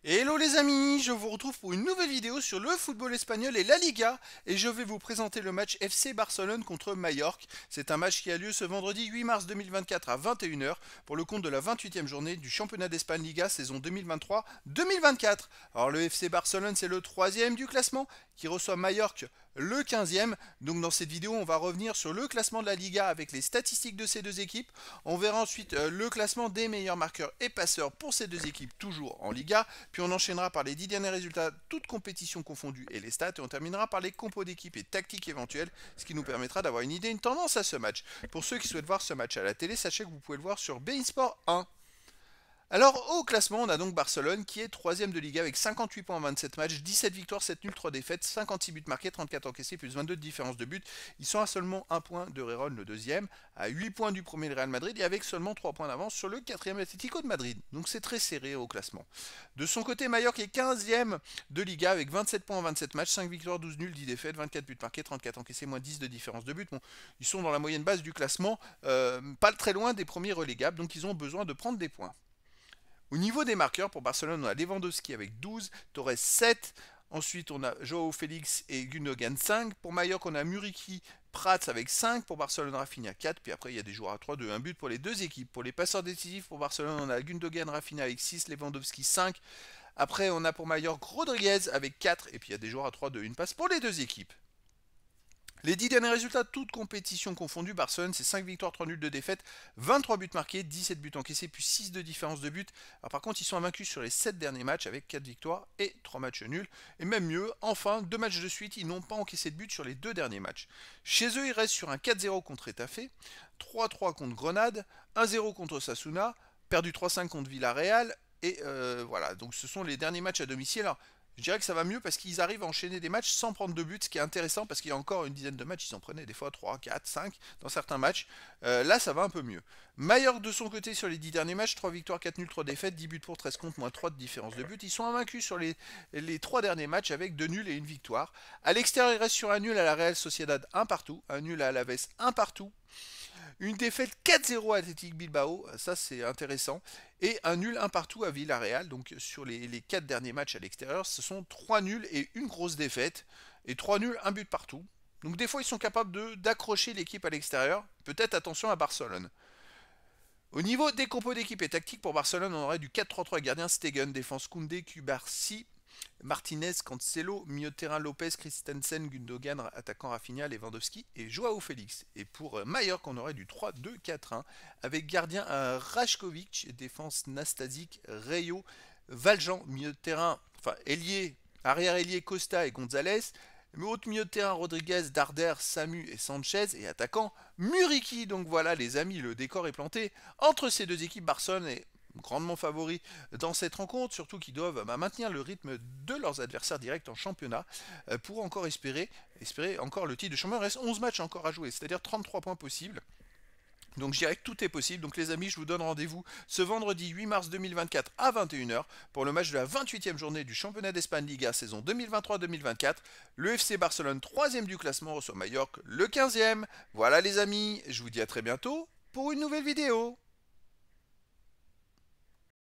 Hello les amis, je vous retrouve pour une nouvelle vidéo sur le football espagnol et la Liga et je vais vous présenter le match FC Barcelone contre Majorque. C'est un match qui a lieu ce vendredi 8 mars 2024 à 21 heures pour le compte de la 28e journée du championnat d'Espagne Liga saison 2023-2024. Alors le FC Barcelone c'est le troisième du classement qui reçoit Majorque le 15e. Donc dans cette vidéo on va revenir sur le classement de la Liga avec les statistiques de ces deux équipes. On verra ensuite le classement des meilleurs marqueurs et passeurs pour ces deux équipes toujours en Liga. Puis on enchaînera par les 10 derniers résultats, toutes compétitions confondues et les stats. Et on terminera par les compos d'équipe et tactiques éventuelles, ce qui nous permettra d'avoir une idée, une tendance à ce match. Pour ceux qui souhaitent voir ce match à la télé, sachez que vous pouvez le voir sur beIN Sport 1. Alors au classement, on a donc Barcelone qui est troisième de Liga avec 58 points en 27 matchs, 17 victoires, 7 nuls, 3 défaites, 56 buts marqués, 34 encaissés, plus 22 de différence de but. Ils sont à seulement 1 point de Reyrol, le deuxième, à 8 points du premier Real Madrid et avec seulement 3 points d'avance sur le quatrième Atlético de Madrid. Donc c'est très serré au classement. De son côté, Mallorca est 15e de Liga avec 27 points en 27 matchs, 5 victoires, 12 nuls, 10 défaites, 24 buts marqués, 34 encaissés, moins 10 de différence de but. Bon, ils sont dans la moyenne basse du classement, pas très loin des premiers relégables, donc ils ont besoin de prendre des points. Au niveau des marqueurs, pour Barcelone, on a Lewandowski avec 12, Torres 7. Ensuite, on a Joao Félix et Gundogan 5. Pour Mallorca, on a Muriqui, Prats avec 5. Pour Barcelone, Rafinha 4. Puis après, il y a des joueurs à 3, 2, 1 but pour les deux équipes. Pour les passeurs décisifs, pour Barcelone, on a Gundogan, Rafinha avec 6, Lewandowski 5. Après, on a pour Mallorca Rodriguez avec 4. Et puis, il y a des joueurs à 3, 2, 1 passe pour les deux équipes. Les 10 derniers résultats, toutes compétitions confondues, Barcelone, c'est 5 victoires, 3 nuls, 2 défaites, 23 buts marqués, 17 buts encaissés, puis 6 de différence de but. Alors par contre, ils sont invaincus sur les 7 derniers matchs avec 4 victoires et 3 matchs nuls. Et même mieux, enfin, 2 matchs de suite, ils n'ont pas encaissé de but sur les 2 derniers matchs. Chez eux, ils restent sur un 4-0 contre Etafé, 3-3 contre Grenade, 1-0 contre Sasuna, perdu 3-5 contre Villarreal. Et voilà, donc ce sont les derniers matchs à domicile. Alors, je dirais que ça va mieux parce qu'ils arrivent à enchaîner des matchs sans prendre de buts, ce qui est intéressant parce qu'il y a encore une dizaine de matchs, ils en prenaient des fois 3, 4, 5 dans certains matchs. Là, ça va un peu mieux. Mallorca de son côté sur les 10 derniers matchs, 3 victoires, 4 nuls, 3 défaites, 10 buts pour 13 contre, moins 3 de différence de but. Ils sont invaincus sur les 3 derniers matchs avec 2 nuls et une victoire. À l'extérieur, ils restent sur un nul à la Real Sociedad, un partout, un nul à Alaves, un partout. Une défaite 4-0 à Athletic Bilbao, ça c'est intéressant. Et un nul un partout à Villarreal. Donc sur les 4 derniers matchs à l'extérieur, ce sont 3 nuls et une grosse défaite. Et 3 nuls, un but partout. Donc des fois ils sont capables d'accrocher l'équipe à l'extérieur. Peut-être attention à Barcelone. Au niveau des compos d'équipe et tactique pour Barcelone, on aurait du 4-3-3 gardien Stegen, défense Koundé, Kubarsi, Martinez, Cancelo, milieu de terrain Lopez, Christensen, Gundogan, attaquant Rafinha, Lewandowski et Joao Félix. Et pour Mallorca, on aurait du 3-2-4-1 avec gardien Rajkovic, défense Nastasic, Rayo, Valjean, milieu de terrain, enfin ailier, arrière ailier Costa et Gonzalez, autre milieu de terrain Rodriguez, Darder, Samu et Sanchez et attaquant Muriqui. Donc voilà les amis, le décor est planté entre ces deux équipes. Barcelone est grandement favori dans cette rencontre, surtout qu'ils doivent maintenir le rythme de leurs adversaires directs en championnat pour encore espérer encore le titre de champion. Il reste 11 matchs encore à jouer, c'est-à-dire 33 points possibles. Donc je dirais que tout est possible. Donc les amis, je vous donne rendez-vous ce vendredi 8 mars 2024 à 21 heures pour le match de la 28e journée du championnat d'Espagne Liga saison 2023-2024. Le FC Barcelone 3e du classement reçoit Mallorca le 15e. Voilà les amis, je vous dis à très bientôt pour une nouvelle vidéo.